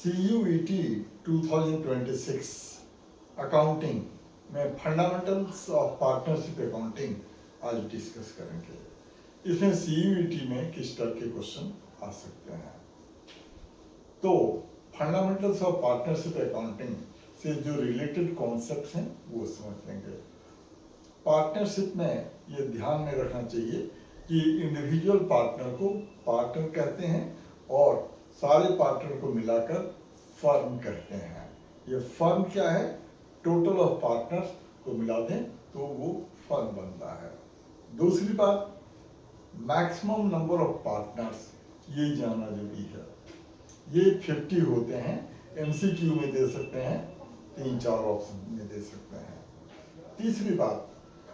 CUET 2026 accounting में fundamentals of partnership accounting आज discuss करेंगे। इसमें CUET में किस तरह के क्वेश्चन आ सकते हैं। तो फंडामेंटल्स ऑफ पार्टनरशिप अकाउंटिंग से जो रिलेटेड कॉन्सेप्ट्स हैं वो समझ लेंगे। पार्टनरशिप में ये ध्यान में रखना चाहिए कि इंडिविजुअल पार्टनर को पार्टनर कहते हैं और सारे पार्टनर को मिलाकर फर्म कहते हैं। ये फर्म क्या है? टोटल ऑफ पार्टनर्स को मिला दें तो वो फर्म बनता है। दूसरी बात, मैक्सिमम नंबर ऑफ पार्टनर्स, ये जानना जरूरी है। ये 50 होते हैं। MCQ में दे सकते हैं, 3-4 ऑप्शन में दे सकते हैं। तीसरी बात,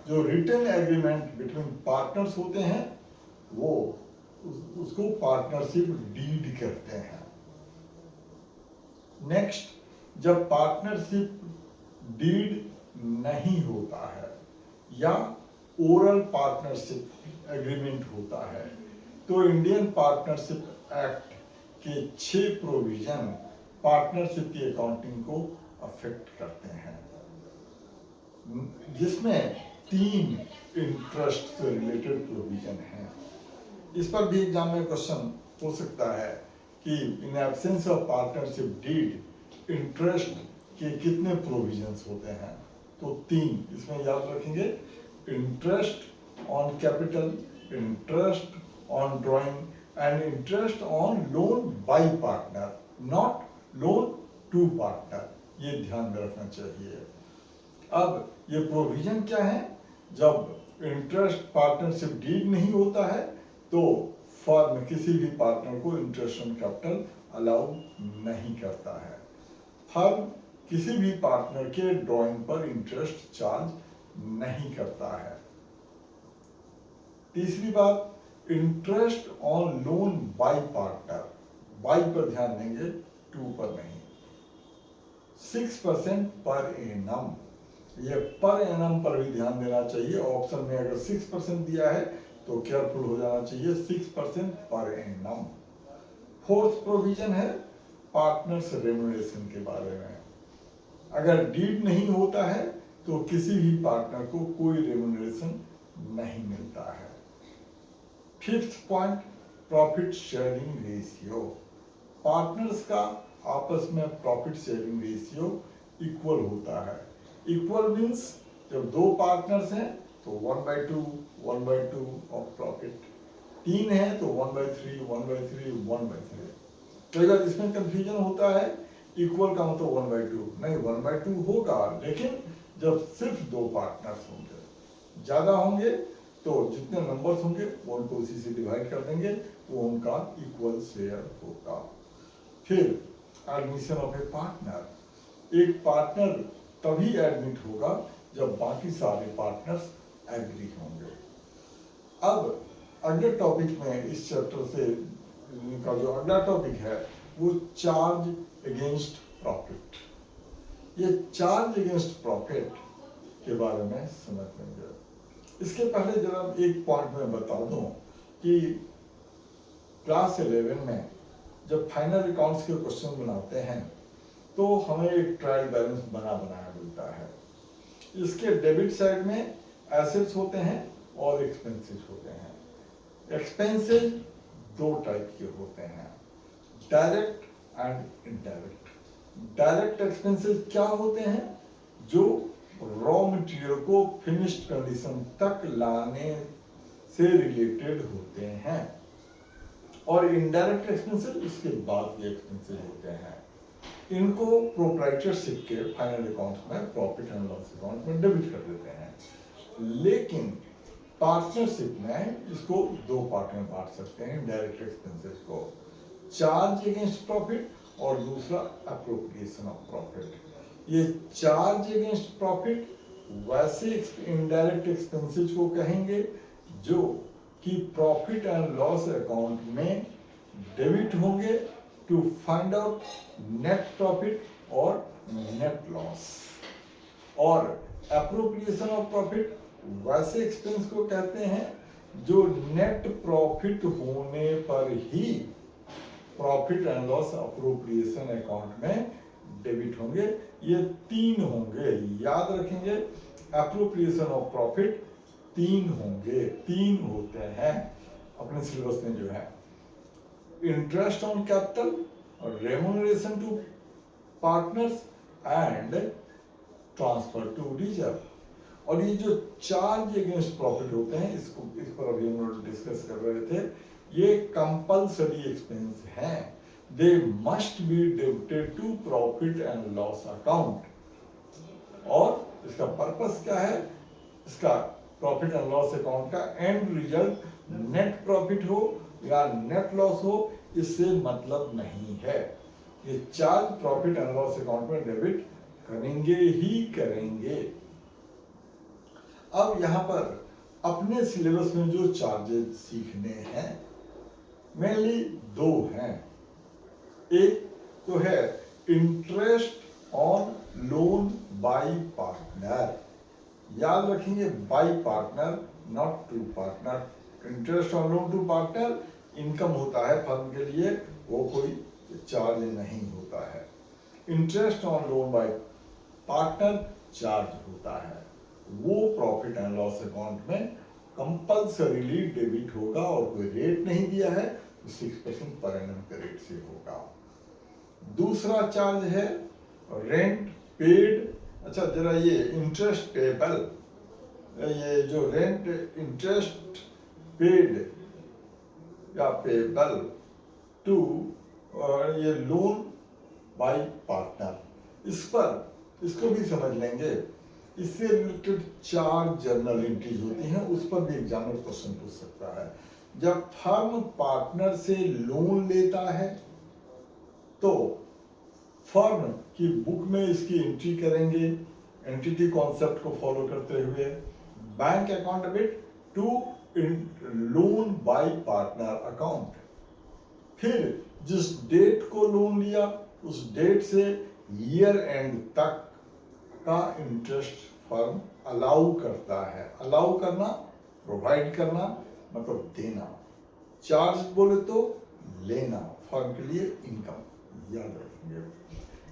जो रिटन एग्रीमेंट बिटवीन पार्टनर्स होते हैं वो उसको पार्टनरशिप डीड कहते हैं। नेक्स्ट, जब पार्टनरशिप डीड नहीं होता है या ओरल पार्टनरशिप एग्रीमेंट होता है तो इंडियन पार्टनरशिप एक्ट के 6 प्रोविजन पार्टनरशिप की अकाउंटिंग को अफेक्ट करते हैं, जिसमें 3 इंटरेस्ट से रिलेटेड प्रोविजन हैं। इस पर भी एग्जाम में क्वेश्चन हो सकता है कि in absence of partnership deed interest के कितने प्रोविजंस होते हैं। तो 3 इसमें याद रखेंगे। Interest on capital, interest on drawing and interest on loan by partner, not loan to partner. ये ध्यान में रखना चाहिए। अब ये प्रोविजन क्या है? जब इंटरेस्ट पार्टनरशिप डीड नहीं होता है तो फर्म किसी भी पार्टनर को इंटरेस्ट ऑन कैपिटल अलाउ नहीं करता है। फर्म किसी भी पार्टनर के ड्राइंग पर इंटरेस्ट चार्ज नहीं करता है। तीसरी बात, interest on loan by partner, by पर ध्यान देंगे, 2 पर नहीं। 6% पर एनम, ये पर एनम पर भी ध्यान देना चाहिए। ऑप्शन में अगर 6% दिया है तो केयरफुल हो जाना चाहिए। 6% पर एनम। फोर्थ प्रोविजन है पार्टनर्स रेम्युनरेशन के बारे में। अगर डीड नहीं होता है तो किसी भी पार्टनर को कोई रेम्युनरेशन नहीं मिलता है। Fifth point, profit sharing ratio. Partners का आपस में प्रॉफिट शेयरिंग रेशियो इक्वल होता है। इक्वल मीन्स जब 2 पार्टनर्स हैं तो 1/2 ऑफ प्रॉफिट। 3 है तो 1/3, 1/3, 1/3। तो अगर इसमें कंफ्यूजन होता है, इक्वल का मतलब 1/2 नहीं, 1/2 होगा, लेकिन जब सिर्फ 2 पार्टनर्स होंगे। ज्यादा होंगे तो जितने नंबर्स होंगे वो उनको उसी से डिवाइड कर देंगे, वो उनका इक्वल शेयर होगा। फिर एडमिशन ऑफ ए पार्टनर। एक पार्टनर तभी एडमिट होगा जब बाकी सारे पार्टनर्स एग्री होंगे। अब अगले टॉपिक में इस चैप्टर से का जो अगला टॉपिक है वो चार्ज अगेंस्ट प्रॉफिट। ये चार्ज अगेंस्ट प्रॉफिट के बारे में समझ लेंगे। इसके पहले जरा एक पॉइंट में बता दूं कि क्लास 11 में जब फाइनल अकाउंट्स के क्वेश्चन बनाते हैं तो हमें एक ट्रायल बैलेंस बनाया मिलता है। इसके डेबिट साइड में एसेट्स होते हैं और एक्सपेंसेस होते हैं। एक्सपेंसेस 2 टाइप के होते हैं, direct and indirect. Direct expenses क्या होते हैं? जो रॉ मटेरियल को फिनिश्ड कंडीशन तक लाने से रिलेटेड होते हैं, और इनडायरेक्ट एक्सपेंसेस इसके बाद के एक्सपेंसेस होते हैं। इनको प्रोप्राइटरशिप के फाइनल अकाउंट में, प्रॉफिट एंड लॉस अकाउंट में डेबिट कर देते हैं। लेकिन पार्टनरशिप में इसको 2 पार्ट में बांट सकते हैं डायरेक्ट एक्सपेंसेस को, चार्ज अगेंस्ट प्रॉफिट और दूसरा अप्रोप्रिएशन ऑफ प्रॉफिट। ये चार्ज अगेंस्ट प्रॉफिट वैसे इनडायरेक्ट एक्सपेंसेस को कहेंगे जो कि प्रॉफिट एंड लॉस अकाउंट में डेबिट होंगे to find out net profit और नेट लॉस। और एप्रोप्रिएशन ऑफ प्रॉफिट वैसे एक्सपेंस को कहते हैं जो नेट प्रॉफिट होने पर ही profit and loss appropriation account में डेबिट होंगे। ये 3 होंगे, याद रखेंगे। अप्रोप्रिएशन ऑफ प्रॉफिट 3 होंगे, 3 होते हैं अपने सिलेबस में जो है। Interest on capital, remuneration to partners and transfer to reserve. और ये जो चार्ज अगेंस्ट प्रॉफिट होते हैं, इस पर अभी हम लोग डिस्कस कर रहे थे, ये कंपल्सरी एक्सपेंस हैं। They must be debited to profit and loss account. और इसका पर्पस क्या है? इसका प्रॉफिट एंड लॉस अकाउंट का एंड रिजल्ट नेट प्रॉफिट हो या नेट लॉस हो, इससे मतलब नहीं है। ये charge profit and loss account में डेबिट करेंगे ही करेंगे। अब यहां पर अपने सिलेबस में जो चार्जेस सीखने हैं, मेनली 2 हैं। एक तो है interest on loan by partner. याद रखेंगे, by partner, not to partner. Interest on loan to partner income होता है फर्म के लिए, वो कोई चार्ज नहीं होता है। Interest on loan by partner charge होता है, वो प्रॉफिट एंड लॉस अकाउंट में कंपल्सरीली डेबिट होगा। और कोई रेट नहीं दिया है तो 6% पर एनम के रेट से होगा। दूसरा चार्ज है रेंट पेड। अच्छा, जरा ये इंटरेस्ट पेबल, ये जो रेंट इंटरेस्ट पेड या पेबल टू ये लोन बाय पार्टनर, इसको भी समझ लेंगे। इससे रिलेटेड 4 जर्नल एंट्रीज होती हैं, उस पर भी एग्जामिनर क्वेश्चन पूछ सकता है। जब फर्म पार्टनर से लोन लेता है तो फर्म की बुक में इसकी एंट्री करेंगे, एंटिटी कॉन्सेप्ट को फॉलो करते हुए। Bank account debit to loan by partner account. फिर जिस डेट को लोन लिया उस डेट से ईयर एंड तक का इंटरेस्ट फर्म अलाउ करता है। अलाउ करना, प्रोवाइड करना मतलब देना। चार्ज बोले तो लेना, फर्म के लिए इनकम, याद रखेंगे।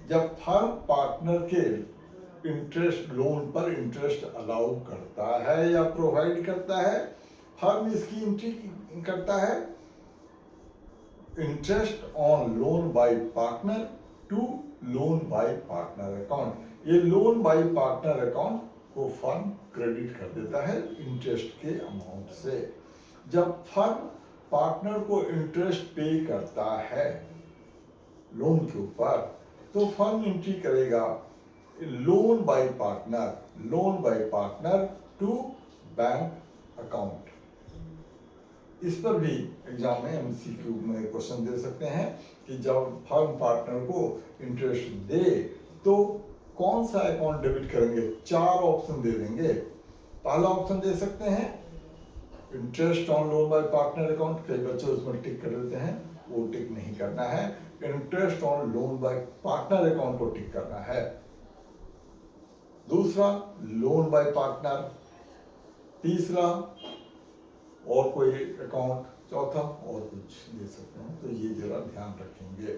जब फर्म पार्टनर के इंटरेस्ट लोन पर इंटरेस्ट अलाउ करता है या प्रोवाइड करता है, फर्म इसकी एंट्री करता है interest on loan by partner to loan by partner account. ये लोन बाय पार्टनर अकाउंट को फर्म क्रेडिट कर देता है इंटरेस्ट के अमाउंट से। जब फर्म पार्टनर को इंटरेस्ट पे करता है लोन के ऊपर, तो फर्म एंट्री करेगा loan by partner to bank account. इस पर भी एग्जाम में एमसीक्यू में क्वेश्चन दे सकते हैं कि जब फर्म पार्टनर को इंटरेस्ट दे तो कौन सा अकाउंट डेबिट करेंगे। 4 ऑप्शन दे देंगे। पहला ऑप्शन दे सकते हैं interest on loan by partner account, कई बच्चे उसमें टिक कर देते हैं, वो टिक नहीं करना है। Interest on loan by partner account को टिक करना है। दूसरा लोन बाय पार्टनर, तीसरा और कोई अकाउंट, चौथा और कुछ दे सकते हैं, तो ये जरा ध्यान रखेंगे।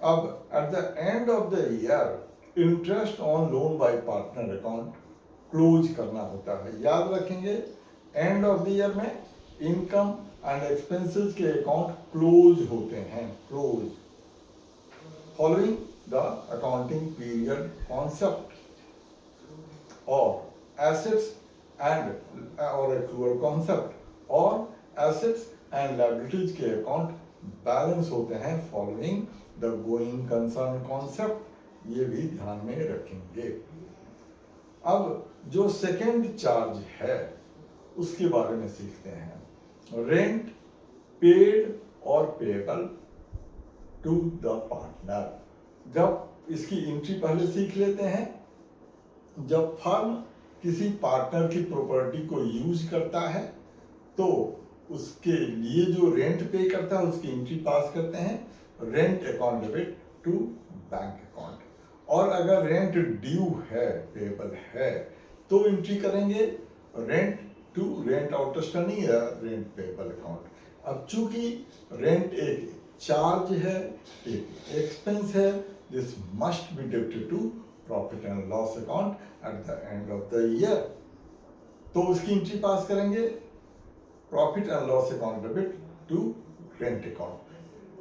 अब eight the end of the year interest on loan by partner account close करना होता है। याद रखेंगे, एंड ऑफ द ईयर में इनकम एंड एक्सपेंसेस के अकाउंट क्लोज होते हैं, close following the accounting period concept. और एसेट्स एंड और एक्रूअल कॉन्सेप्ट और एसेट्स एंड लायबिलिटीज के अकाउंट बैलेंस होते हैं following the going concern concept. ये भी ध्यान में रखेंगे। अब जो सेकेंड चार्ज है उसके बारे में सीखते हैं। रेंट पेड और पेएबल टू द पार्टनर। जब इसकी एंट्री पहले सीख लेते हैं। जब फर्म किसी पार्टनर की प्रॉपर्टी को यूज करता है तो उसके लिए जो रेंट पे करता है उसकी एंट्री पास करते हैं rent account debit to bank account. और अगर रेंट ड्यू है, पेएबल है, तो एंट्री करेंगे रेंट टू रेंट आउटस्टैंडिंग या रेंट पेएबल अकाउंट। अब चूंकि रेंट एक चार्ज है, एक एक्सपेंस है, this must be debited to profit and loss account at the end of the year. तो उसकी एंट्री पास करेंगे, profit and loss account debit to rent account.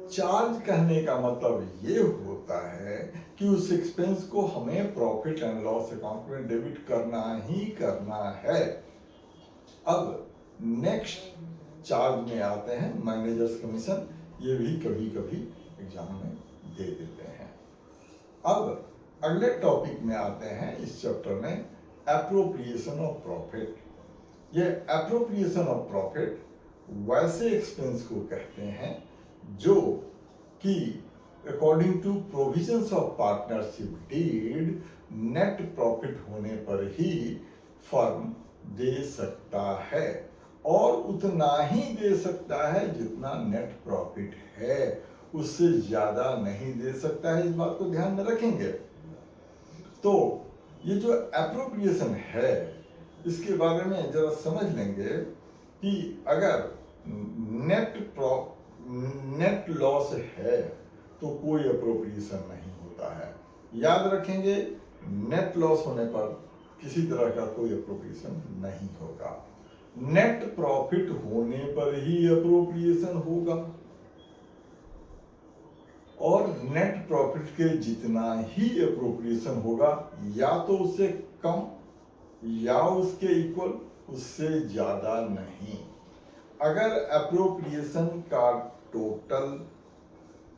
Charge कहने का मतलब ये होता है कि उस एक्सपेंस को हमें प्रॉफिट एंड लॉस अकाउंट में डेबिट करना ही करना है। अब नेक्स्ट चार्ज में आते हैं मैनेजर्स कमीशन, ये भी कभी कभी एग्जाम में दे देते हैं। अब अगले टॉपिक में आते हैं इस चैप्टर में, एप्रोप्रिएशन ऑफ प्रॉफिट। ये एप्रोप्रिएशन ऑफ प्रॉफिट वैसे एक्सपेंस को कहते हैं जो कि according to provisions of partnership deed net profit होने पर ही फर्म दे सकता है, और उतना ही दे सकता है जितना नेट प्रॉफिट है, उससे ज्यादा नहीं दे सकता है। इस बात को ध्यान में रखेंगे। तो ये जो एप्रोप्रिएशन है इसके बारे में जरा समझ लेंगे कि अगर नेट लॉस है तो कोई अप्रोप्रिएशन नहीं होता है। याद रखेंगे, नेट लॉस होने पर किसी तरह का कोई अप्रोप्रिएशन नहीं होगा। नेट प्रॉफिट होने पर ही अप्रोप्रिएशन होगा, और नेट प्रॉफिट के जितना ही अप्रोप्रिएशन होगा, या तो उससे कम या उसके इक्वल, उससे ज्यादा नहीं। अगर अप्रोप्रिएशन का टोटल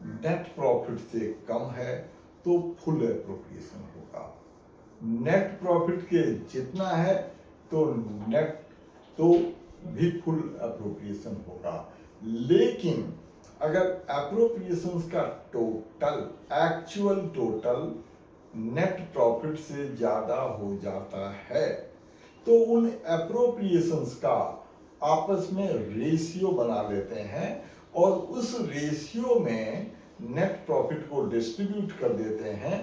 नेट प्रॉफिट से कम है तो फुल अप्रोप्रिएशन होगा। नेट प्रॉफिट के जितना है तो नेट तो भी फुल अप्रोप्रिएशन होगा। लेकिन अगर अप्रोप्रिएशन का total, actual total net profit से ज्यादा हो जाता है तो उन अप्रोप्रिएशंस का आपस में रेशियो बना लेते हैं, और उस रेशियो में नेट प्रॉफिट को डिस्ट्रीब्यूट कर देते हैं,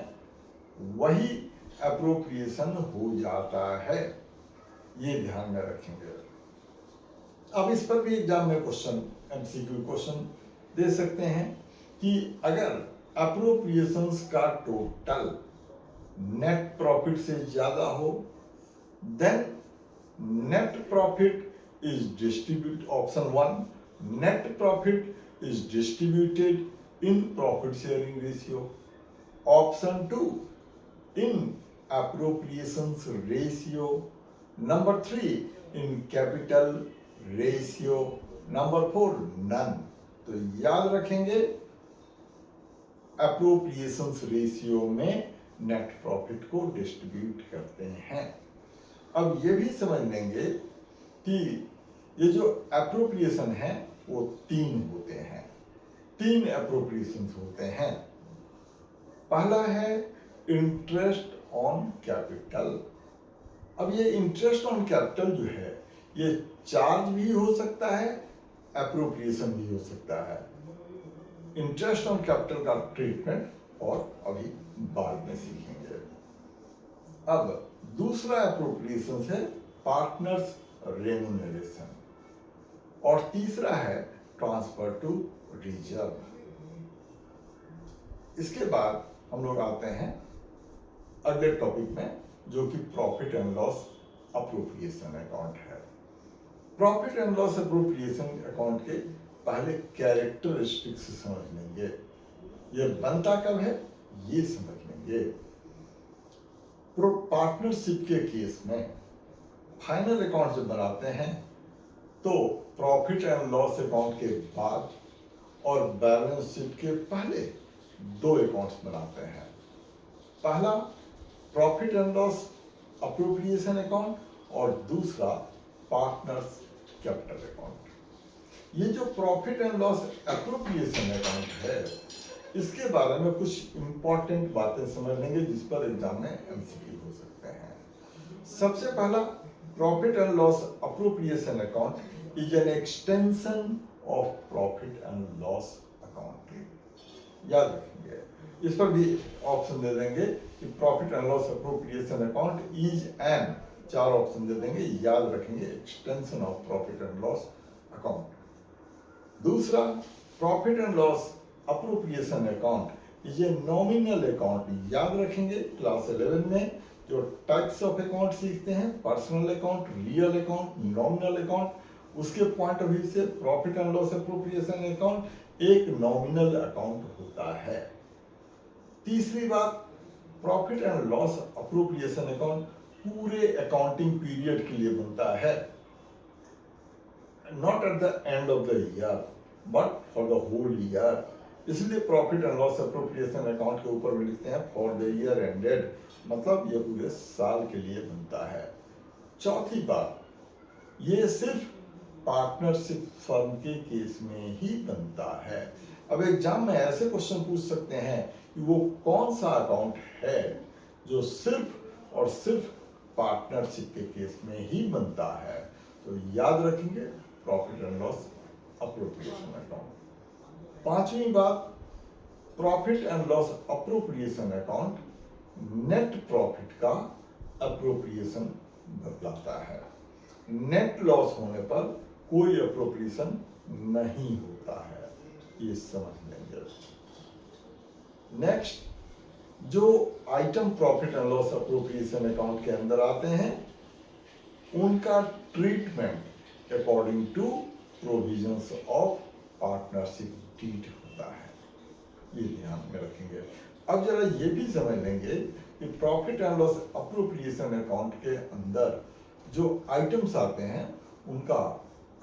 वही अप्रोप्रिएशन हो जाता है। ये ध्यान में रखेंगे। अब इस पर भी एग्जाम में क्वेश्चन, एमसीक्यू क्वेश्चन दे सकते हैं कि अगर अप्रोप्रिएशंस का टोटल नेट प्रॉफिट से ज्यादा हो, then net profit is distributed, option 1, net profit is distributed in profit sharing ratio. Option 2, in appropriations ratio. Number 3, in capital ratio. Number 4, none. तो याद रखेंगे, appropriations ratio में नेट प्रॉफिट को distribute करते हैं। अब ये भी समझ लेंगे कि ये जो एप्रोप्रिएशन है वो 3 होते हैं, 3 एप्रोप्रिएशन होते हैं। पहला है इंटरेस्ट ऑन कैपिटल। अब ये इंटरेस्ट ऑन कैपिटल जो है ये चार्ज भी हो सकता है, एप्रोप्रिएशन भी हो सकता है। इंटरेस्ट ऑन कैपिटल का ट्रीटमेंट और अभी बाद में सीखेंगे। अब दूसरा एप्रोप्रिएशन है पार्टनर्स रेम्यूनरेशन, और तीसरा है ट्रांसफर टू रिजर्व। इसके बाद हम लोग आते हैं अगले टॉपिक में, जो कि profit and loss appropriation account है। Profit and loss appropriation account के पहले कैरेक्टरिस्टिक्स समझ लेंगे। ये बनता कब है ये समझ लेंगे। पार्टनरशिप के केस में फाइनल अकाउंट जब बनाते हैं तो प्रॉफिट एंड लॉस अकाउंट के बाद और बैलेंस शीट के पहले 2 अकाउंट्स बनाते हैं। पहला profit and loss appropriation account, और दूसरा पार्टनर्स कैपिटल अकाउंट। ये जो profit and loss appropriation account है इसके बारे में कुछ इंपॉर्टेंट बातें समझ लेंगे जिस पर एग्जाम में एमसीक्यू हो सकते हैं। सबसे पहला, profit and loss appropriation account is an extension of profit and loss account. याद रखेंगे, इस पर भी ऑप्शन दे देंगे कि profit and loss appropriation account is an, 4 option दे देंगे, याद रखेंगे, extension of profit and loss account. दूसरा, profit and loss appropriation account is a nominal account. याद रखेंगे क्लास 11 में जो टाइप्स ऑफ अकाउंट सीखते हैं, personal account, real account, nominal account, उसके पॉइंट ऑफ व्यू से profit and loss appropriation account एक नॉमिनल अकाउंट होता है। तीसरी बात, profit and loss appropriation account पूरे अकाउंटिंग पीरियड के लिए बनता है, not at the end of the year but for the whole year. इसलिए profit and loss appropriation account के ऊपर भी लिखते हैं फॉर द ईयर एंडेड, मतलब ये पूरे साल के लिए बनता है। चौथी बात, ये सिर्फ पार्टनरशिप फर्म के केस में ही बनता है। अब एग्जाम में ऐसे क्वेश्चन पूछ सकते हैं कि वो कौन सा अकाउंट है जो सिर्फ और सिर्फ पार्टनरशिप के केस में ही बनता है, तो याद रखेंगे profit and loss appropriation account. पांचवी बात, profit and loss appropriation account net profit का अप्रोप्रिएशन बतलाता है। नेट लॉस होने पर कोई अप्रोप्रिएशन नहीं होता है, ये समझ लेंगे। नेक्स्ट, जो item profit and loss appropriation account के अंदर आते हैं उनका treatment according to provisions of partnership deed होता है, ये ध्यान में रखेंगे। अब जरा ये भी समझ लेंगे कि profit and loss appropriation account के अंदर जो आइटम्स आते हैं उनका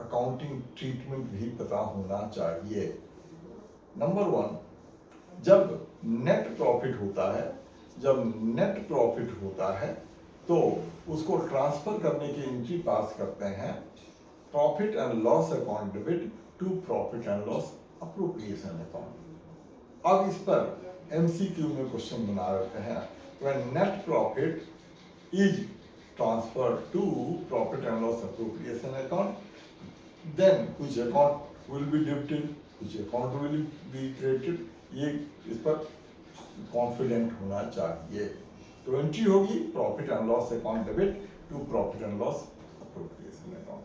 अकाउंटिंग ट्रीटमेंट भी पता होना चाहिए। नंबर 1, जब नेट प्रॉफिट होता है तो उसको ट्रांसफर करने की एंट्री पास करते हैं profit and loss account debit to profit and loss appropriation account. अब इस पर एमसीक्यू में क्वेश्चन बना रहते हैं, when net profit is transferred to profit and loss appropriation account, then कुछ अकाउंट विल बी डेबिटेड, कुछ अकाउंट विल बी क्रेडिटेड। ये इस पर कॉन्फिडेंट होना चाहिए। तो एंट्री होगी profit and loss account debit to profit and loss appropriation account.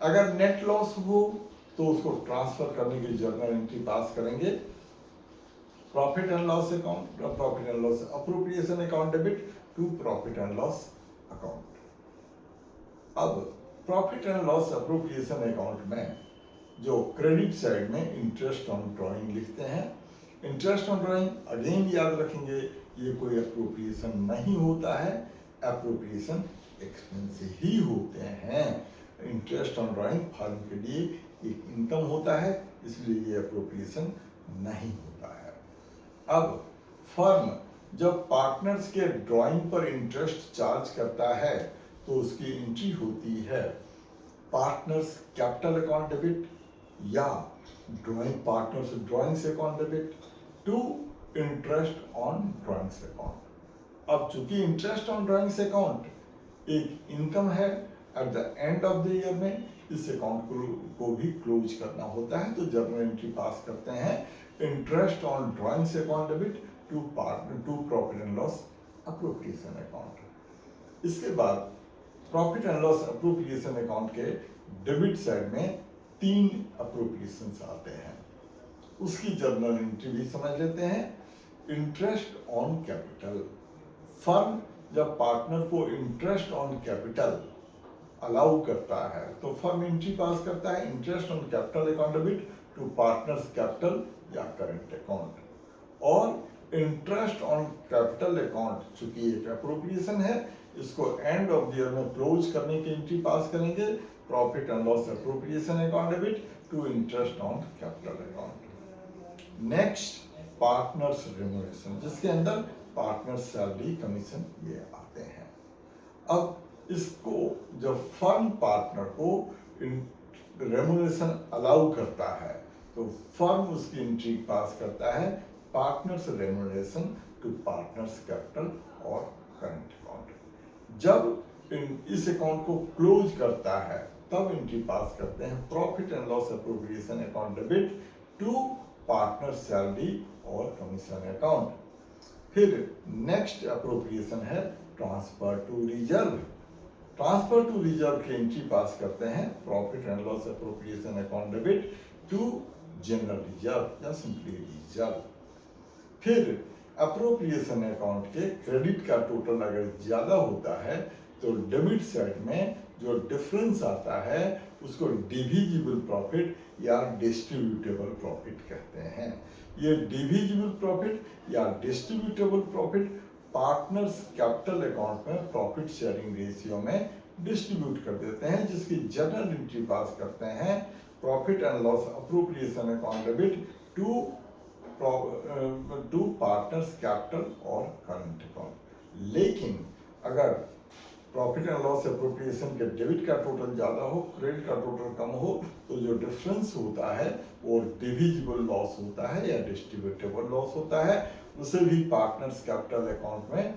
अगर नेट लॉस हो तो उसको ट्रांसफर करने की जर्नल एंट्री पास करेंगे profit and loss account, profit and loss appropriation account debit to profit and loss account. अब profit and loss appropriation account में जो क्रेडिट साइड में इंटरेस्ट ऑन ड्राइंग लिखते हैं, इंटरेस्ट ऑन ड्राइंग अगेन याद रखेंगे ये कोई अप्रोप्रिएशन नहीं होता है, अप्रोप्रिएशन एक्सपेंस ही होते हैं। इंटरेस्ट ऑन ड्राइंग फर्म के लिए एक इनकम होता है, इसलिए ये अप्रोप्रिएशन नहीं होता है। अब फर्म जब पार्टनर्स के ड्राइंग पर इंटरेस्ट चार्ज करता है तो उसकी एंट्री होती है पार्टनर्स कैपिटल अकाउंट डेबिट या drawing partners drawings account debit to interest on drawings account. अब चूंकि इंटरेस्ट ऑन ड्राइंग्स अकाउंट एक इनकम है, at the end of the year में इस अकाउंट को भी क्लोज करना होता है, तो जर्नल एंट्री पास करते हैं interest on drawings account debit to profit and loss appropriation account. इसके बाद profit and loss appropriation account के डेबिट साइड में 3 अप्रोप्रिएशंस आते हैं, उसकी जर्नल एंट्री भी समझ लेते हैं। इंटरेस्ट ऑन कैपिटल, फर्म जब पार्टनर को इंटरेस्ट ऑन कैपिटल अलाउ करता है तो फर्म एंट्री पास करता है interest on capital account debit to partners capital या करंट अकाउंट। और इंटरेस्ट ऑन कैपिटल अकाउंट चूंकि एक अप्रोप्रिएशन है, इसको एंड ऑफ द ईयर में क्लोज करने की एंट्री पास करेंगे profit and loss appropriation account debit to interest on capital account. Next, partners remuneration, जिसके अंदर पार्टनर्स सैलरी कमीशन ये आते हैं। अब इसको जब फर्म पार्टनर को रेम्युनरेशन अलाउ करता है तो फर्म उसकी एंट्री पास करता है partners remuneration to partners capital और करंट अकाउंट। जब इस अकाउंट को क्लोज करता है तब एंट्री पास करते हैं profit and loss appropriation account debit to partner salary और कमीशन अकाउंट। फिर नेक्स्ट अप्रोप्रिएशन है transfer to reserve. Transfer to reserve की एंट्री पास करते हैं profit and loss appropriation account debit to general reserve या सिंपली रिजर्व। फिर appropriation account के क्रेडिट का टोटल अगर ज़्यादा होता है तो डेबिट साइड में जो डिफरेंस आता है उसको डिविजिबल प्रॉफिट या डिस्ट्रीब्यूटेबल प्रॉफिट कहते हैं। ये डिविजिबल प्रॉफिट या distributable profit partners capital account में प्रॉफिट शेयरिंग रेशियो में डिस्ट्रीब्यूट कर देते हैं, जिसकी जर्नल एंट्री पास करते हैं profit and loss appropriation account debit to partners capital और करंट अकाउंट। लेकिन अगर प्रॉफिट एंड लॉस अप्रोप्रिएशन के डेबिट का टोटल ज़्यादा हो, क्रेडिट का टोटल कम हो, तो जो डिफरेंस होता है वो डिविजिबल लॉस होता है या डिस्ट्रीब्यूटेबल लॉस होता है, उसे भी पार्टनर्स कैपिटल अकाउंट में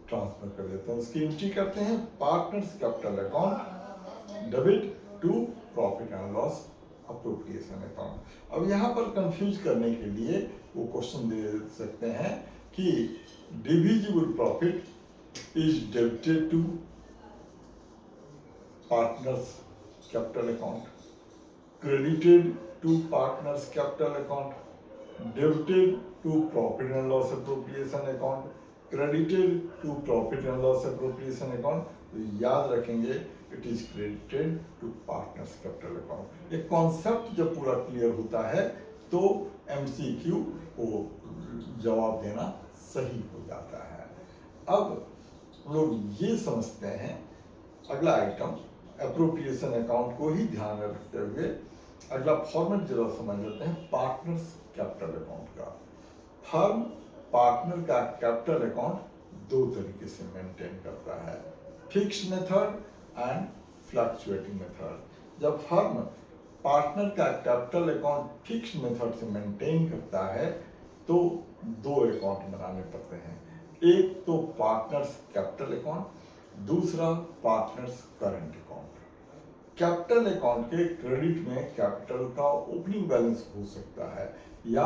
ट्रांसफर कर देते हैं। उसकी एंट्री करते हैं partners capital account debit to profit and loss appropriation account. अब यहाँ पर कंफ्यूज करने के लिए वो क्वेश्चन दे सकते हैं कि divisible profit is debited to partners capital account, credited to partners capital account, debited to profit and loss appropriation account, credited to profit and loss appropriation account। तो याद रखेंगे it is credited to partners capital account. ये concept जब पूरा clear होता है तो MCQ को जवाब देना सही हो जाता है। अब लोग ये समझते हैं, अगला आइटम अप्रोप्रिएशन अकाउंट को ही ध्यान में रखते हुए अगला फॉर्मेट जरा समझ लेते हैं पार्टनर्स कैपिटल अकाउंट का। फर्म पार्टनर का कैपिटल अकाउंट दो तरीके से मेंटेन करता है, fixed method and fluctuating method. जब फर्म पार्टनर का कैपिटल अकाउंट फिक्स्ड मेथड से मेंटेन करता है तो दो अकाउंट बनाने पड़ते हैं, एक तो पार्टनर्स कैपिटल अकाउंट, दूसरा partners current account. Capital account के क्रेडिट में कैपिटल का ओपनिंग बैलेंस हो सकता है, या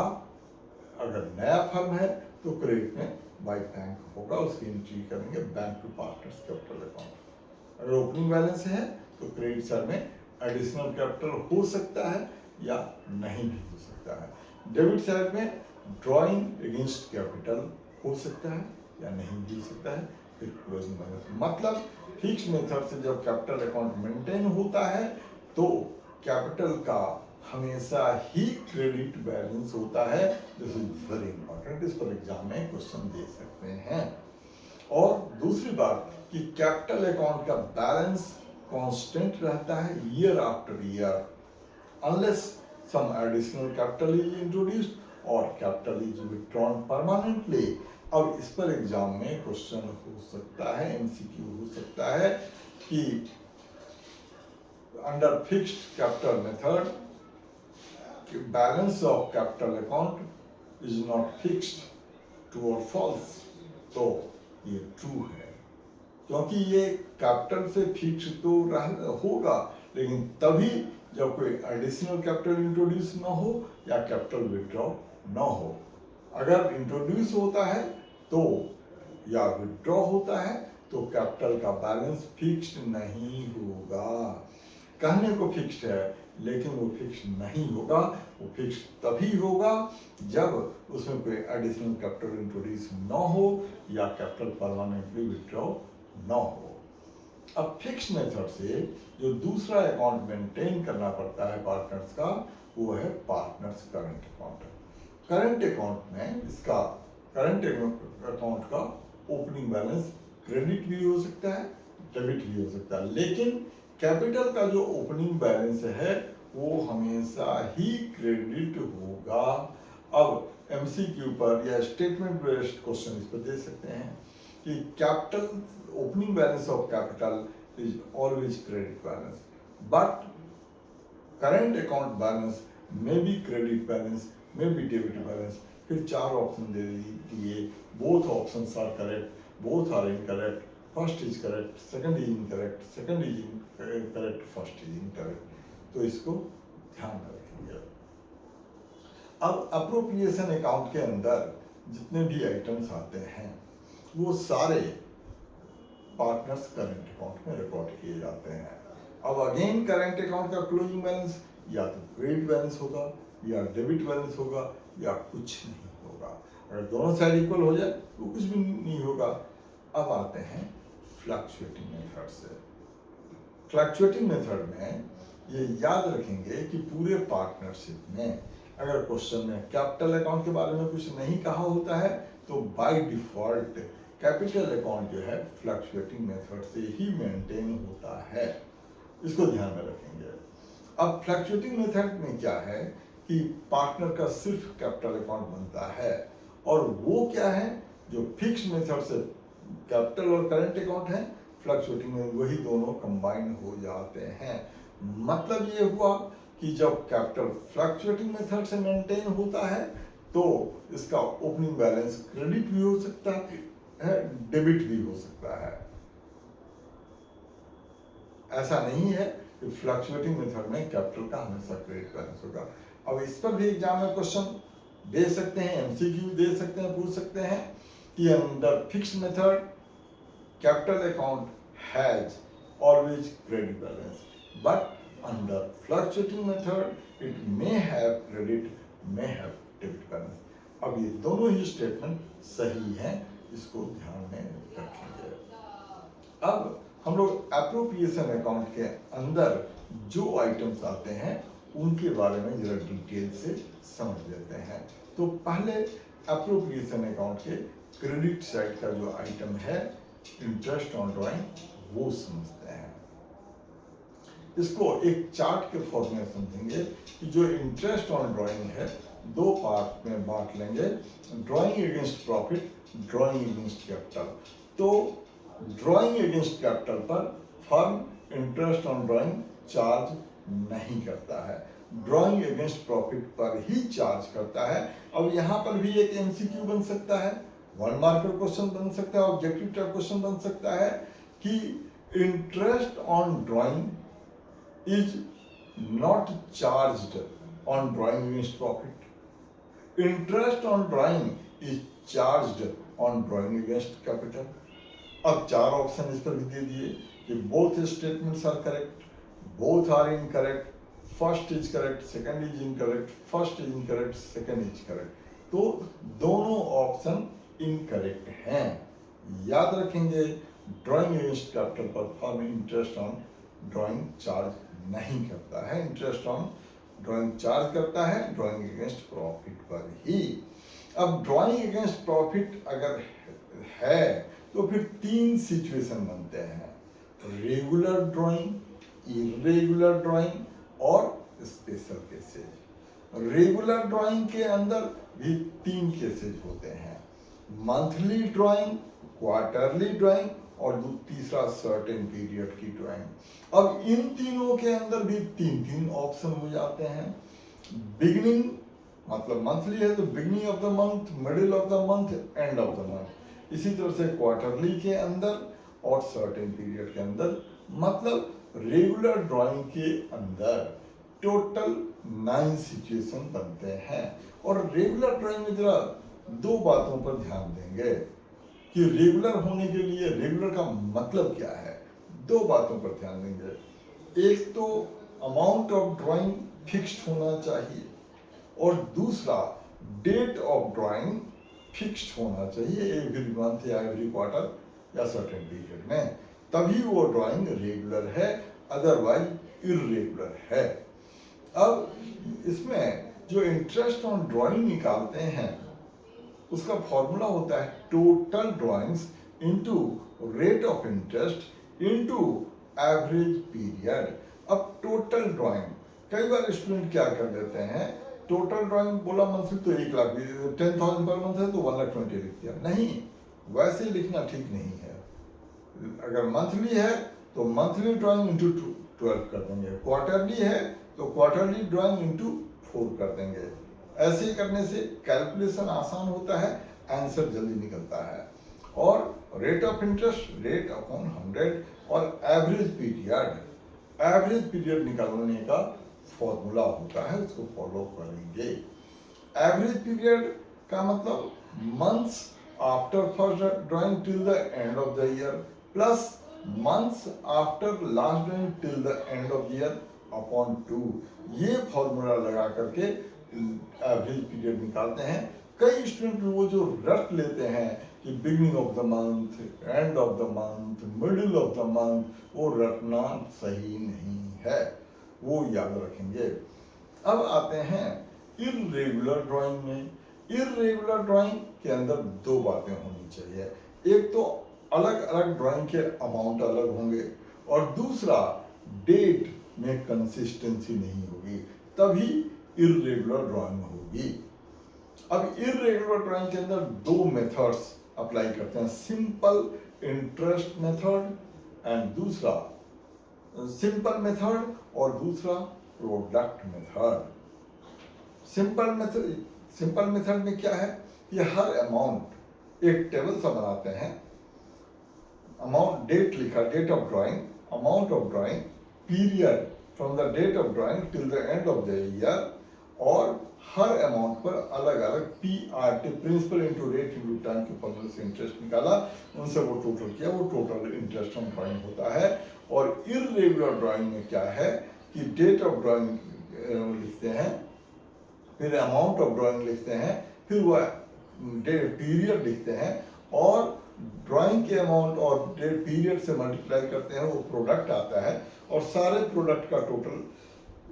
अगर नया फर्म है तो क्रेडिट में बाय बैंक होगा, उसकी एंट्री करेंगे bank to partners capital account. अगर ओपनिंग बैलेंस है तो क्रेडिट साइड में एडिशनल कैपिटल हो सकता है या नहीं भी हो सकता है। डेबिट साइड में ड्रॉइंग अगेंस्ट कैपिटल हो सकता है या नहीं भी हो सकता है। फिर क्लोजिंग बैलेंस, मतलब फिक्स मेथड से जब कैपिटल अकाउंट मेंटेन होता है तो कैपिटल का हमेशा ही क्रेडिट बैलेंस होता है। दिस इज वेरी इंपॉर्टेंट, इस पर एग्जाम में क्वेश्चन दे सकते हैं। और दूसरी बात कि कैपिटल अकाउंट का बैलेंस कांस्टेंट रहता है year after year unless some additional capital is introduced और कैपिटल इज विथड्रॉन परमानेंटली। अब इस पर एग्जाम में क्वेश्चन हो सकता है, एमसीक्यू हो सकता है कि under fixed capital method balance of capital account is not fixed, true और फॉल्स। तो ये ट्रू है, क्योंकि ये कैपिटल से फिक्स तो होगा, लेकिन तभी जब कोई एडिशनल कैपिटल इंट्रोड्यूस ना हो या कैपिटल विथड्रॉ ना हो। अगर इंट्रोड्यूस होता है तो या विथड्रॉ होता है तो कैपिटल का बैलेंस फिक्स्ड नहीं होगा। कहने को फिक्स्ड है लेकिन वो फिक्स्ड नहीं होगा, वो फिक्स्ड तभी होगा जब उसमें कोई एडिशनल कैपिटल इंट्रोड्यूस ना हो या कैपिटल परमानेंटली विथड्रॉ ना हो। अब फिक्स मेथड से जो दूसरा अकाउंट मेंटेन करना पड़ता है पार्टनर्स का, वो है partners current account. Current account में इसका करंट अकाउंट का ओपनिंग बैलेंस क्रेडिट भी हो सकता है, डेबिट भी हो सकता है, लेकिन कैपिटल का जो ओपनिंग बैलेंस है वो हमेशा ही क्रेडिट होगा। अब एमसीक्यू पर या स्टेटमेंट बेस्ड क्वेश्चन इस पर दे सकते हैं कि capital opening balance of capital is always credit balance, but current account balance may be credit balance, may be debit balance. फिर चार ऑप्शन दे दिए, both options are correct, both are incorrect, first is correct, second is incorrect, second is correct, first is incorrect. तो इसको ध्यान में रखिए। अब अप्रोप्रिएशन अकाउंट के अंदर जितने भी आइटम्स आते हैं वो सारे पार्टनर्स करंट अकाउंट में रिकॉर्ड किए जाते हैं। अब अगेन करंट अकाउंट का क्लोजिंग बैलेंस या तो क्रेडिट बैलेंस होगा या डेबिट बैलेंस होगा या कुछ नहीं होगा। अगर दोनों साइड इक्वल हो जाए तो कुछ भी नहीं होगा। अब आते हैं फ्लक्चुएटिंग मेथड से। फ्लक्चुएटिंग मेथड में ये याद रखेंगे कि पूरे पार्टनरशिप में अगर क्वेश्चन में कैपिटल अकाउंट के बारे में कुछ नहीं कहा होता है तो बाय डिफॉल्ट कैपिटल अकाउंट जो है फ्लक्चुएटिंग मेथड से ही मेंटेन होता है, इसको ध्यान में रखेंगे। अब फ्लक्चुएटिंग मेथड में क्या है कि पार्टनर का सिर्फ कैपिटल अकाउंट बनता है, और वो क्या है जो फिक्स मेथड से कैपिटल और करंट अकाउंट है, फ्लक्चुएटिंग में वही दोनों कंबाइन हो जाते हैं। मतलब ये हुआ कि जब कैपिटल फ्लक्चुएटिंग मेथड से मेंटेन होता है तो इसका ओपनिंग बैलेंस क्रेडिट भी हो सकता है, डेबिट भी हो सकता है। ऐसा नहीं है कि फ्लक्चुएटिंग मेथड में कैपिटल का हमेशा क्रेडिट बैलेंस होगा। अब इस पर भी एग्जाम में क्वेश्चन दे सकते हैं, एमसीक्यू दे सकते हैं, पूछ सकते हैं कि under fixed method capital account has always credit balance, but under fluctuating method it may have credit, may have debit balance। अब ये दोनों ही स्टेटमेंट सही हैं, इसको ध्यान में रखेंगे। अब हम लोग एप्रोप्रिएशन अकाउंट के अंदर जो आइटम्स आते हैं उनके बारे में जरा डिटेल से समझ लेते हैं। तो पहले एप्रोप्रिएशन अकाउंट के क्रेडिट साइड का जो आइटम है इंटरेस्ट ऑन ड्राइंग, वो समझते हैं। इसको एक चार्ट के फॉर्म में समझेंगे कि जो इंटरेस्ट ऑन ड्राइंग है दो पार्ट में बांट लेंगे, drawing against profit, drawing against capital. तो ड्राइंग अगेंस्ट कैपिटल पर firm interest on drawing charge नहीं करता है, ड्राइंग अगेंस्ट प्रॉफिट पर ही चार्ज करता है। अब यहाँ पर भी एक एमसीक्यू बन सकता है, 1 मार्कर क्वेश्चन बन सकता है, ऑब्जेक्टिव टाइप क्वेश्चन बन सकता है कि interest on drawing is not charged on drawing against profit. Interest on drawing is charged on drawing against capital। अब 4 ऑप्शन इस पर भी दे दिए कि both statements are correct, both are incorrect, first is correct, second is incorrect, first is incorrect, second is correct। तो दोनों option incorrect हैं। याद रखेंगे ड्राइंग अगेंस्ट कैपिटल पर firm interest on drawing charge नहीं करता है, इंटरेस्ट ऑन ड्राइंग चार्ज करता है ड्राइंग अगेंस्ट प्रॉफिट पर ही। अब ड्राइंग अगेंस्ट प्रॉफिट अगर है तो फिर 3 सिचुएशन बनते हैं, रेगुलर ड्राइंग, इरेगुलर ड्राइंग और स्पेशल केसेज। रेगुलर ड्राइंग के अंदर भी 3 केसेज होते हैं, मंथली ड्राइंग, क्वार्टरली ड्राइंग और तीसरा सर्टेन पीरियड की ड्राइंग। अब इन तीनों के अंदर भी 3 ऑप्शन हो जाते हैं। बिगिनिंग मतलब मंथली है तो beginning of the month, middle of the month, and of the month. इसी तरह से क्वार्टरली के अंदर और सर्टेन पीरियड के अंदर, मतलब रेगुलर ड्राइंग के अंदर टोटल 9 सिचुएशन बनते हैं। और रेगुलर ड्राइंग में जरा 2 बातों पर ध्यान देंगे कि रेगुलर होने के लिए रेगुलर का मतलब क्या है। 2 बातों पर ध्यान देंगे, एक तो अमाउंट ऑफ ड्राइंग फिक्स्ड होना चाहिए और दूसरा डेट ऑफ ड्राइंग फिक्स्ड होना चाहिए एवरी मंथ या एवरी क्वार्टर या सर्टेन पीरियड में, तभी वो ड्राइंग रेगुलर है, अदरवाइज इर्रेगुलर है। अब इसमें जो इंटरेस्ट ऑन ड्राइंग निकालते हैं उसका फॉर्मूला होता है total drawings into rate of interest into average period. अब टोटल ड्राइंग, कई बार स्टूडेंट क्या कर देते हैं, टोटल ड्राइंग बोला मंथली तो 1 लाख, 10,000 पर मंथ है तो 1,20,000 लिख दिया। नहीं, वैसे लिखना ठीक नहीं है। अगर मंथली है तो मंथली ड्राइंग इंटू 12 कर देंगे, क्वार्टरली है तो क्वार्टरली ड्राइंग इंटू 4 कर देंगे। ऐसे करने से कैलकुलेशन आसान होता है, आंसर जल्दी निकलता है। और rate of interest, rate upon 100 और एवरेज पीरियड निकालने का फॉर्मूला होता है, उसको फॉलो करेंगे। एवरेज पीरियड का मतलब months after first drawing till the end of the year plus months after last drawing till the end of the year upon 2। ये फॉर्मूला लगा करके एवरेज पीरियड निकालते हैं। कई स्टूडेंट वो जो रट लेते हैं कि beginning of the month, and of the month, middle of the month, वो रटना सही नहीं है, वो याद रखेंगे। अब आते हैं इर्रेगुलर ड्राइंग में। इर्रेगुलर ड्राइंग के अंदर दो बातें होनी चाहिए, एक तो अलग अलग ड्राइंग के अमाउंट अलग होंगे, और दूसरा डेट में कंसिस्टेंसी नहीं होगी, तभी इर्रेगुलर ड्राइंग होगी। अब इर्रेगुलर ड्राइंग के अंदर दो मेथड्स अप्लाई करते हैं, सिंपल इंटरेस्ट मेथड एंड दूसरा सिंपल मेथड और दूसरा प्रोडक्ट मेथड। सिंपल मेथड में क्या है कि हर अमाउंट एक टेबल सा बनाते हैं, अमाउंट डेट लिखा, date of drawing, amount of drawing, period from the date of drawing till the end of the year, और हर अमाउंट पर अलग अलग PRT, principal into rate into time के फॉर्मूले से इंटरेस्ट निकाला, उनसे वो टोटल किया, वो टोटल इंटरेस्ट ऑन ड्राइंग होता है। और इर्रेगुलर ड्राइंग में क्या है कि डेट ऑफ ड्राइंग लिखते हैं, फिर अमाउंट ऑफ ड्राइंग लिखते हैं, फिर वह पीरियड लिखते हैं, और ड्राइंग के अमाउंट और डेट पीरियड से मल्टीप्लाई करते हैं, वो प्रोडक्ट आता है, और सारे प्रोडक्ट का टोटल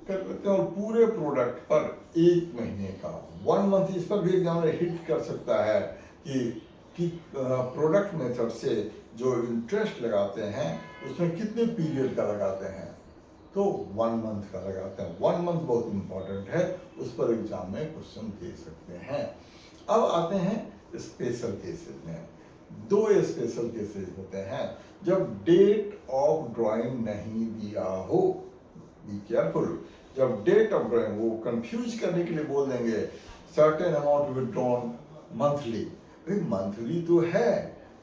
कर लेते हैं, और पूरे प्रोडक्ट पर एक महीने का 1 मंथ, इस पर भी एग्जामिनर हिट कर सकता है कि प्रोडक्ट मेथड से जो इंटरेस्ट लगाते हैं उसमें कितने पीरियड का लगाते हैं, तो 1 मंथ का लगाते हैं। 1 मंथ बहुत इंपॉर्टेंट है, उस पर एग्जाम में क्वेश्चन दे सकते हैं। अब आते हैं स्पेशल केसेस में। दो स्पेशल केसेस होते हैं, जब डेट ऑफ ड्राइंग नहीं दिया हो, बी केयरफुल, जब डेट ऑफ ड्राइंग, वो कंफ्यूज करने के लिए बोल देंगे सर्टेन अमाउंट विथड्रॉन मंथली, भाई मंथली तो है,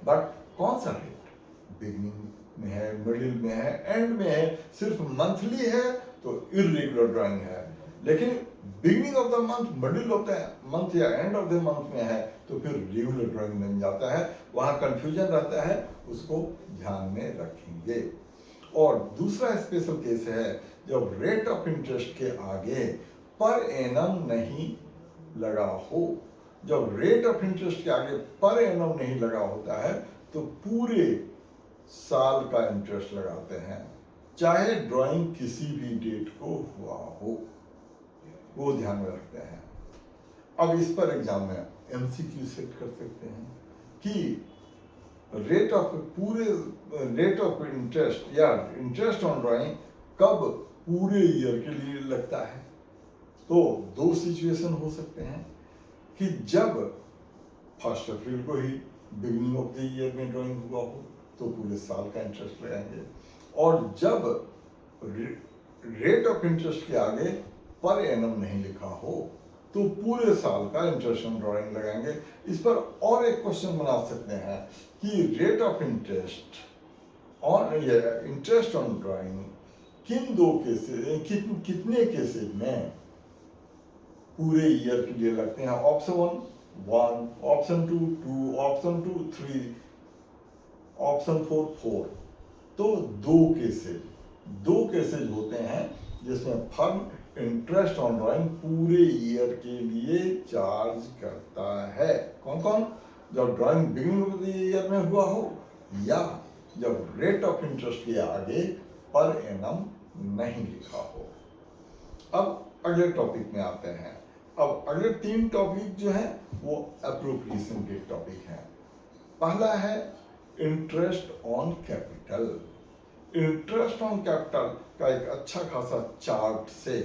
बट कौन सा डेट, बिगनिंग में है, मिडिल में है, एंड में है, सिर्फ मंथली है तो इर्रेगुलर ड्राइंग है, लेकिन beginning of the month, middle of the month या एंड ऑफ द मंथ में है तो फिर रेगुलर ड्राइंग बन जाता है, वहां कंफ्यूजन रहता है, उसको ध्यान में रखेंगे। और दूसरा स्पेशल केस है जब रेट ऑफ इंटरेस्ट के आगे पर एनम नहीं लगा हो। जब रेट ऑफ इंटरेस्ट के आगे पर एनम नहीं लगा होता है तो पूरे साल का इंटरेस्ट लगाते हैं, चाहे ड्राइंग किसी भी डेट को हुआ हो, वो ध्यान में रखते हैं। अब इस पर एग्जाम में MCQ सेट कर सकते हैं कि रेट ऑफ इंटरेस्ट या इंटरेस्ट ऑन ड्राइंग कब पूरे ईयर के लिए लगता है। तो दो सिचुएशन हो सकते हैं कि जब 1 अप्रैल को ही बिगिनिंग ऑफ द ईयर में ड्राइंग हुआ हो तो पूरे साल का इंटरेस्ट लगाएंगे, और जब रेट ऑफ इंटरेस्ट के आगे पर एनम नहीं लिखा हो तो पूरे साल का इंटरेस्ट ऑन ड्राइंग लगाएंगे। इस पर और एक क्वेश्चन बना सकते हैं कि rate of interest on interest on drawing किन दो केसेस, कितने केसेस में पूरे ईयर के लिए लगते हैं। Option 1, option 2, option 2 3, option 4। तो दो केसेज होते हैं जिसमें फर्म इंटरेस्ट ऑन ड्राइंग पूरे ईयर के लिए चार्ज करता है। कौन कौन? जब drawing beginning of the year में हुआ हो, या जब रेट ऑफ इंटरेस्ट के आगे पर एनम नहीं लिखा हो। अब अगले टॉपिक में आते हैं। अब अगले 3 टॉपिक जो है वो एप्रोप्रिएशन के टॉपिक हैं। पहला है interest on capital. Interest on capital का एक अच्छा खासा चार्ट से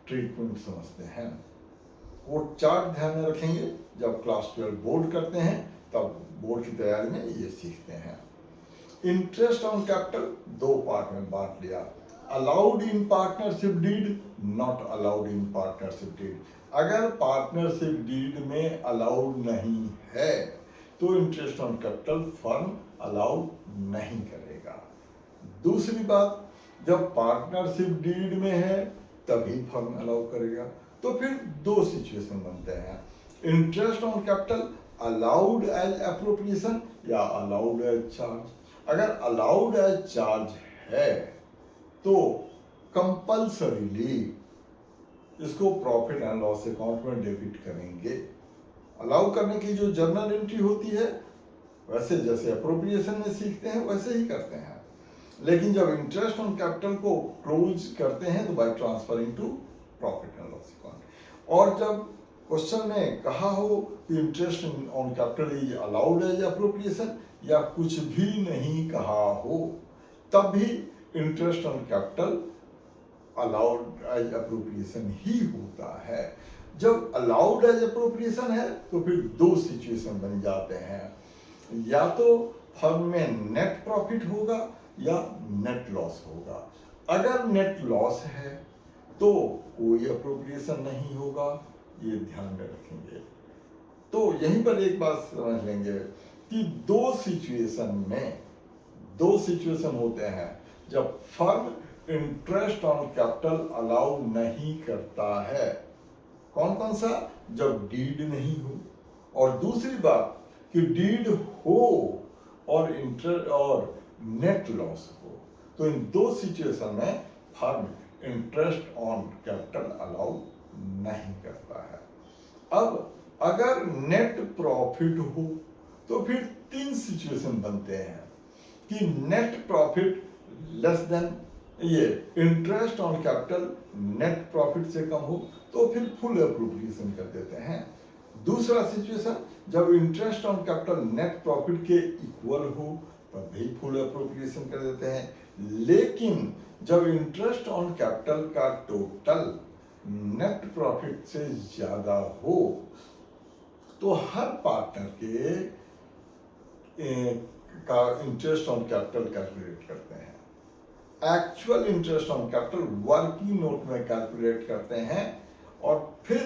ट्रीटमेंट समझते हैं। वो चार्ट ध्यान में रखेंगे, जब क्लास 12 बोर्ड करते हैं तब बोर्ड की तैयारी में ये सीखते हैं। इंटरेस्ट ऑन कैपिटल 2 पार्ट में बांट लिया, allowed in partnership deed, not allowed in partnership deed. अगर पार्टनरशिप डीड में अलाउड नहीं है तो interest on capital firm allowed नहीं करेगा। दूसरी बात, जब पार्टनरशिप डीड में है तभी फर्म अलाउ करेगा। तो फिर 2 सिचुएशन बनते हैं, interest on capital allowed as appropriation या अलाउड एज चार्ज। अगर अलाउड एज चार्ज है तो कंपल्सरीली इसको प्रॉफिट एंड लॉस अकाउंट में डेबिट करेंगे। अलाउ करने की जो जर्नल एंट्री होती है वैसे जैसे अप्रोप्रिएशन में सीखते हैं वैसे ही करते हैं, लेकिन जब इंटरेस्ट ऑन कैपिटल को क्लोज करते हैं तो by transferring to profit and loss account. और जब क्वेश्चन में कहा हो कि interest on capital is allowed as appropriation या कुछ भी नहीं कहा हो, तब भी interest on capital allowed as appropriation ही होता है। जब अलाउड एज अप्रोप्रिएशन है तो फिर दो सिचुएशन बन जाते हैं, या तो फर्म में नेट प्रॉफिट होगा या नेट लॉस होगा। अगर नेट लॉस है तो कोई अप्रोप्रिएशन नहीं होगा, ये ध्यान में रखेंगे। तो यहीं पर एक बात समझ लेंगे कि दो सिचुएशन होते हैं जब firm interest on capital allow नहीं करता है। कौन कौन सा? जब डीड नहीं हो, और दूसरी बात कि डीड हो और नेट लॉस हो। तो इन दो सिचुएशन में firm interest on capital allow नहीं करता है। अब अगर नेट प्रॉफिट हो तो फिर तीन सिचुएशन बनते हैं कि नेट प्रॉफिट लेस देन ये interest on capital net profit से कम हो तो फिर फुल अप्रोप्रिएशन कर देते हैं। दूसरा सिचुएशन जब interest on capital net profit के इक्वल हो तब भी फुल अप्रोप्रिएशन कर देते हैं। लेकिन जब इंटरेस्ट ऑन कैपिटल का टोटल नेट प्रॉफिट से ज्यादा हो तो हर पार्टनर के का इंटरेस्ट ऑन कैपिटल कैलकुलेट करते हैं। Actual interest on capital working note में कैलकुलेट करते हैं और फिर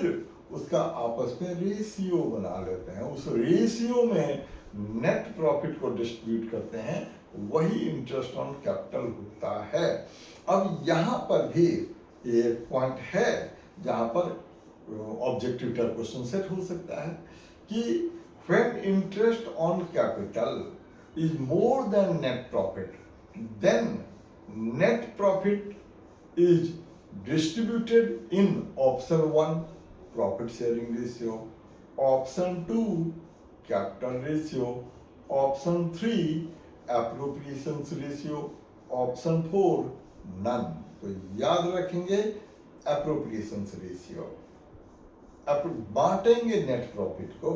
उसका आपस में रेशियो बना लेते हैं। उस रेशियो में नेट प्रॉफिट को डिस्ट्रीब्यूट करते हैं, वही इंटरेस्ट ऑन कैपिटल होता है। अब यहाँ पर भी एक पॉइंट है जहाँ पर ऑब्जेक्टिव टाइप क्वेश्चन सेट हो सकता है कि when interest on capital is more than net profit then net profit is distributed in option 1 profit sharing ratio, option 2 capital ratio, option 3 appropriations ratio, option 4 none। तो याद रखेंगे appropriations ratio, बांटेंगे net profit को।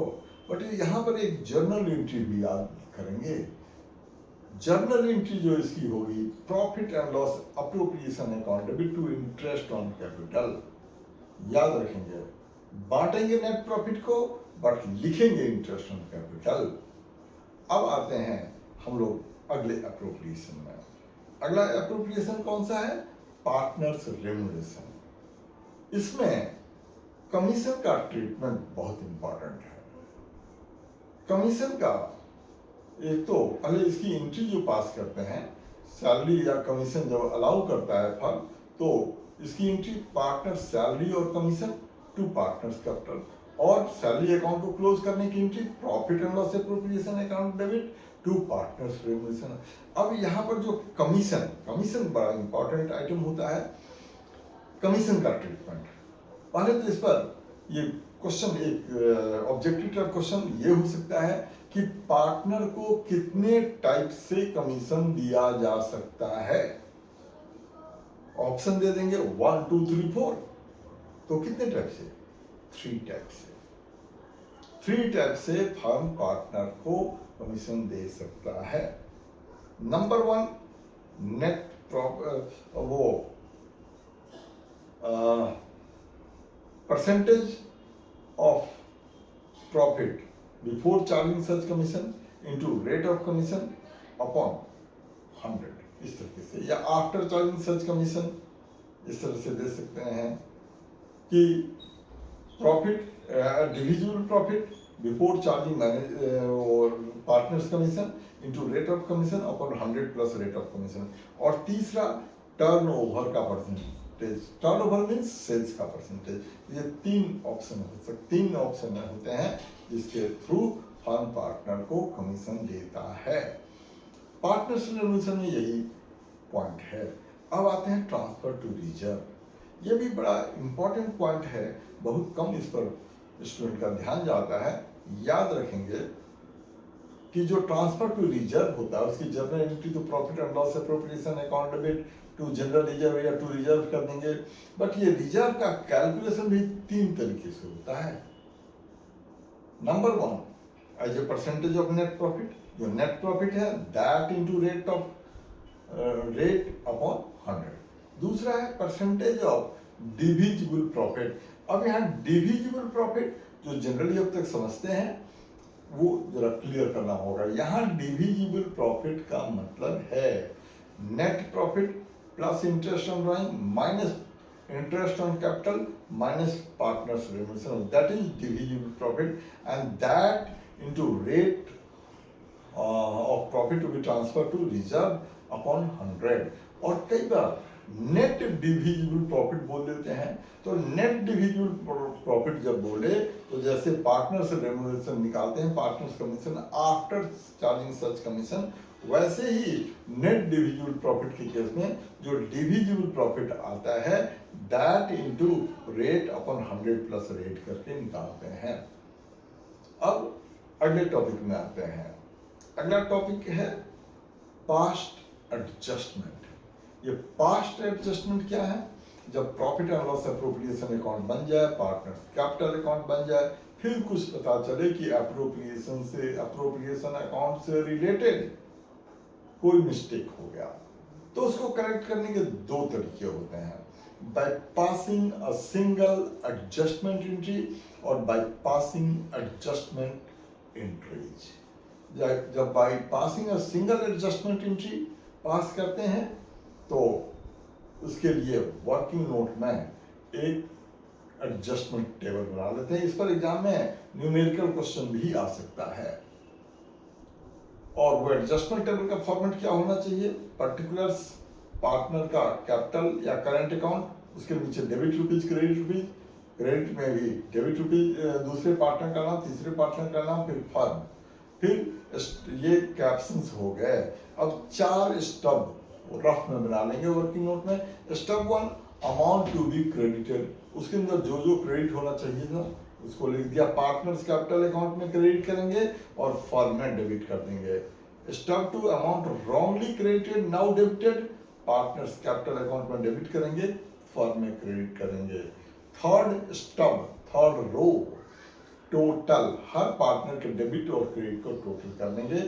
But यहाँ पर एक journal entry भी याद करेंगे। जर्नल एंट्री जो इसकी होगी profit and loss appropriation account debit to interest on capital, याद रखेंगे। बांटेंगे नेट प्रॉफिट को बट लिखेंगे इंटरेस्ट ऑन कैपिटल। अब आते हैं हम लोग अगले अप्रोप्रिएशन में। अगला अप्रोप्रिएशन कौन सा है? Partners remuneration. इसमें कमीशन का ट्रीटमेंट बहुत इंपॉर्टेंट है। कमीशन का एक तो पहले इसकी एंट्री जो पास करते हैं, सैलरी या कमीशन जब अलाउ करता है फर्म तो इसकी एंट्री पार्टनर सैलरी और कमीशन टू पार्टनर्स कैपिटल, और सैलरी अकाउंट को क्लोज करने की entry profit and loss appropriation account debit to partners remuneration. अब यहाँ पर जो कमीशन बड़ा इंपॉर्टेंट आइटम होता है। कमीशन का ट्रीटमेंट पहले तो इस पर ये क्वेश्चन एक ऑब्जेक्टिव टाइप क्वेश्चन ये हो सकता है कि पार्टनर को कितने टाइप से कमीशन दिया जा सकता है। ऑप्शन दे देंगे 1 2 3 4, तो कितने टाइप से? 3 टाइप से। 3 टाइप से फर्म पार्टनर को कमीशन दे सकता है। Number 1 net percentage of profit before charging such commission into rate of commission upon 100, इस तरीके से, या after charging such commission इस तरह से दे सकते हैं कि profit divisible profit before charging और partners commission into rate of commission upon 100 plus rate of commission. और तीसरा टर्नओवर का परसेंटेज, टर्नओवर मींस सेल्स का परसेंटेज। ये 3 ऑप्शन होते हैं जिसके थ्रू फर्म पार्टनर को कमीशन देता है। पार्टनर्स रेम्युनरेशन में यही पॉइंट है। अब आते हैं ट्रांसफर टू रिजर्व। ये भी बड़ा इम्पोर्टेंट पॉइंट है, बहुत कम इस पर स्टूडेंट का ध्यान जाता है। याद रखेंगे कि जो ट्रांसफर टू रिजर्व होता है उसकी जर्नल एंट्री तो profit and loss appropriation account debit to general reserve या टू रिजर्व कर देंगे। बट ये रिजर्व का कैलकुलेशन भी 3 तरीके से होता है। Number 1 as a percentage of net profit, जो नेट प्रॉफिट है दैट इनटू रेट अपॉन 100। दूसरा है परसेंटेज ऑफ डिविजिबल प्रॉफिट। अब यहाँ डिविजिबल प्रॉफिट जो जनरली अब तक समझते हैं वो जरा क्लियर करना होगा। यहाँ डिविजिबल प्रॉफिट का मतलब है net profit plus interest on drawing minus interest on capital minus partners remuneration, that is divisible profit, and that into rate of profit to be transferred to reserve upon 100। और कई बार net divisible profit बोल देते हैं। तो net divisible profit जब बोले तो जैसे पार्टनर्स रेमुनरेशन निकालते हैं, पार्टनर्स कमीशन आफ्टर चार्जिंग सच कमीशन, वैसे ही नेट डिविजिबल प्रॉफिट के केस में जो डिविजिबल प्रॉफिट आता है that into rate upon 100 plus rate करके निकालते हैं। अब अगले टॉपिक में आते हैं। अगला टॉपिक है पास्ट एडजस्टमेंट। ये पास्ट एडजस्टमेंट क्या है? जब profit and loss appropriation account बन जाए, पार्टनर्स कैपिटल अकाउंट बन जाए, फिर कुछ पता चले कि एप्रोप्रिएशन अकाउंट से रिलेटेड कोई मिस्टेक हो गया, तो उसको करेक्ट करने के 2 तरीके होते हैं, by passing a single adjustment entry और बाय पासिंग एडजस्टमेंट एंट्रीज। जब by passing a single adjustment entry पास करते हैं तो उसके लिए वर्किंग नोट में एक एडजस्टमेंट टेबल बना लेते हैं। इस पर एग्जाम में न्यूमेरिकल क्वेश्चन भी आ सकता है। और वो एडजस्टमेंट टेबल का फॉर्मेट क्या होना चाहिए? पर्टिकुलर्स पार्टनर का कैपिटल या करंट अकाउंट, उसके नीचे debit rupees credit rupees, credit में भी डेबिट रुपीज, दूसरे पार्टनर का नाम, तीसरे पार्टनर का नाम, फिर फर्म, फिर ये कैप्शंस हो गए। अब 4 स्टब रफ में बना लेंगे वर्किंग नोट में। Step 1 amount to be credited, उसके अंदर जो जो क्रेडिट होना चाहिए था उसको लिख दिया। पार्टनर्स कैपिटल अकाउंट में क्रेडिट करेंगे और फर्म में डेबिट कर देंगे। Step 2 amount wrongly credited now debited, partners capital account में डेबिट करेंगे, फर्म में क्रेडिट करेंगे। Third step, third row, total हर पार्टनर के डेबिट और क्रेडिट को टोटल कर लेंगे।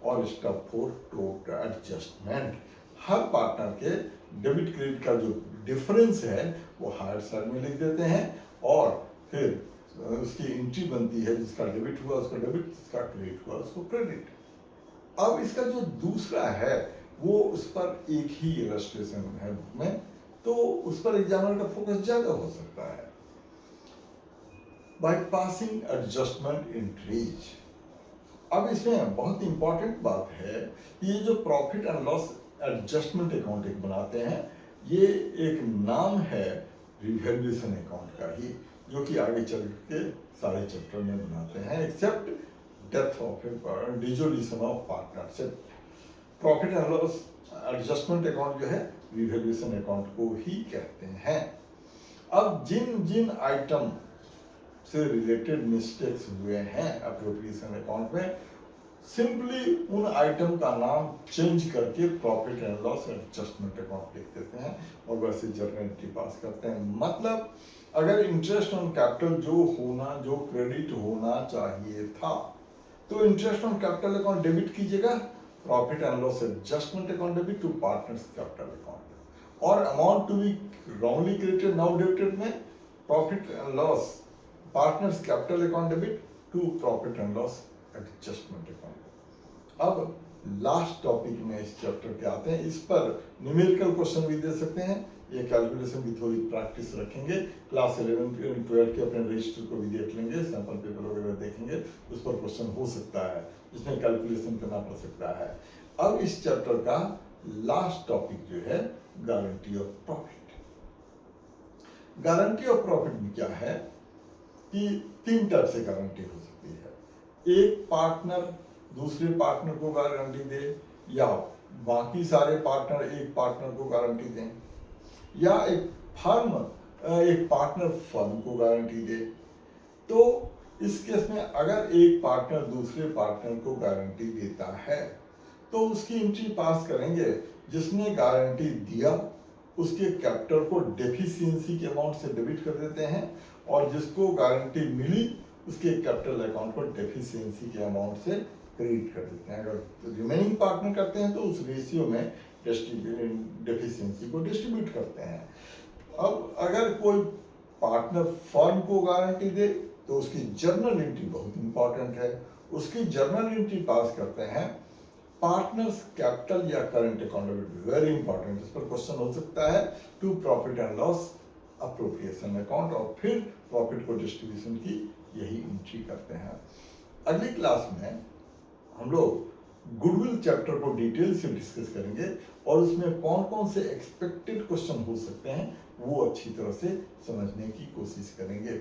और स्टेप 4 टोटल एडजस्टमेंट, हर पार्टनर के डेबिट क्रेडिट का जो डिफरेंस है वो हायर साइड में लिख देते हैं और फिर उसकी एंट्री बनती है, जिसका डेबिट हुआ उसका डेबिट, जिसका क्रेडिट हुआ उसको क्रेडिट। अब इसका जो दूसरा है वो उस पर एक ही इलस्ट्रेशन है में, तो उस पर एग्जामिनर का फोकस ज्यादा हो सकता है। बाय पासिंग एडजस्टमेंट एंट्रीज, अब इसमें बहुत इंपॉर्टेंट बात है, ये जो profit and loss adjustment account एक बनाते हैं, ये एक नाम है रिवैल्यूएशन अकाउंट का ही, जो कि आगे चल के सारे चैप्टर में बनाते हैं, except death of dissolution of partnership. Profit and loss adjustment account जो है रिवैल्यूएशन अकाउंट को ही कहते हैं। अब जिन जिन आइटम से रिलेटेड मिस्टेक्स हुए हैं एप्रोप्रिएशन अकाउंट में, सिंपली उन आइटम का नाम चेंज करके profit and loss adjustment account लिख देते हैं और वैसे जर्नल एंट्री पास करते हैं। मतलब अगर इंटरेस्ट ऑन कैपिटल जो क्रेडिट होना चाहिए था, तो interest on capital account debit कीजिएगा, profit and loss adjustment account debit to partners capital account, और amount to be wrongly credited now debited में profit and loss partners capital account debit to profit and loss adjustment account. अब last topic में इस chapter के आते हैं, इस पर न्यूमेरिकल क्वेश्चन भी दे सकते हैं, ये कैलकुलेशन की थोड़ी प्रैक्टिस रखेंगे। क्लास 11 और 12 के अपने रजिस्टर को भी देख लेंगे, सैंपल पेपर वगैरह देखेंगे, उस पर क्वेश्चन हो सकता है, जिसमें कैलकुलेशन करना पड़ सकता है। अब इस चैप्टर का लास्ट टॉपिक जो है guarantee of profit. Guarantee of profit में क्या है कि 3 टाइप से गारंटी हो सकती है। एक पार्टनर दूसरे पार्टनर को गारंटी दे, या बाकी सारे पार्टनर एक पार्टनर को गारंटी दें, या एक फर्म एक पार्टनर फर्म को गारंटी दे, तो इस केस में अगर एक पार्टनर दूसरे पार्टनर को गारंटी देता है तो उसकी एंट्री पास करेंगे। जिसने गारंटी दिया उसके कैपिटल को डेफिशिएंसी के अमाउंट से डेबिट कर देते हैं, और जिसको गारंटी मिली उसके कैपिटल अकाउंट को डेफिशिएंसी के अमाउंट से क्रेडिट कर देते हैं। अगर रिमेनिंग पार्टनर करते हैं तो उस रेशियो में डेफिशिएंसी को डिस्ट्रीब्यूट करते हैं। अब अगर कोई पार्टनर फर्म को गारंटी दे तो उसकी जर्नल एंट्री बहुत इंपॉर्टेंट है। उसकी जर्नल एंट्री पास करते हैं पार्टनर्स कैपिटल या करंट अकाउंट, वेरी इंपॉर्टेंट, इस पर क्वेश्चन हो सकता है, to profit and loss appropriation account, और फिर प्रॉफिट को डिस्ट्रीब्यूशन की यही एंट्री करते हैं। अगली क्लास में हम लोग गुडविल चैप्टर को डिटेल से डिस्कस करेंगे और उसमें कौन कौन से एक्सपेक्टेड क्वेश्चन हो सकते हैं वो अच्छी तरह से समझने की कोशिश करेंगे।